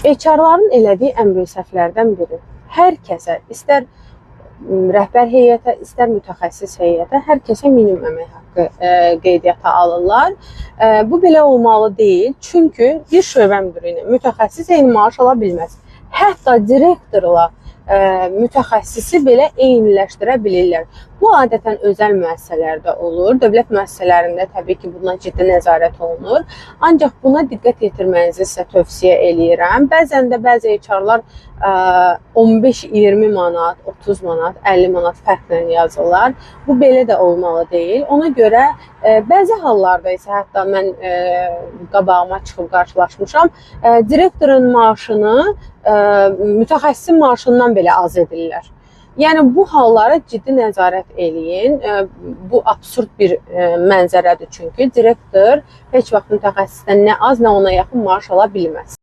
HR-ların elədiyi ən böyük səhvlərdən biri. Hər kəsə, istər rəhbər heyətə, istər mütəxəssis heyətə, hər kəsə minimum əmək haqqı qeydiyyata alırlar. Bu belə olmalı deyil. Çünki bir şöbə müdiri ilə mütəxəssis eyni maaş ala bilməz. Hətta direktorla mütəxəssisi belə eyniləşdirə bilirlər. Bu adətən özəl müəssisələrdə olur. Dövlət müəssisələrində təbii ki, bundan ciddi nəzarət olunur. Ancaq buna diqqət yetirmənizi sizə tövsiyə eləyirəm. Bəzən də bəzi HR-lar 15-20 manat, 30 manat, 50 manat fərqlə yazırlar. Bu belə də olmalı deyil. Ona görə bəzi hallarda isə hətta mən qabağıma çıxıb qarşılaşmışam, direktorun maaşını mütəxəssisin maaşından belə az edirlər. Yəni bu hallara ciddi nəzarət eləyin. Bu absurd bir mənzərədir çünki direktor heç vaxt mütəxəssisdən nə az, nə ona yaxın maaş ala bilməz.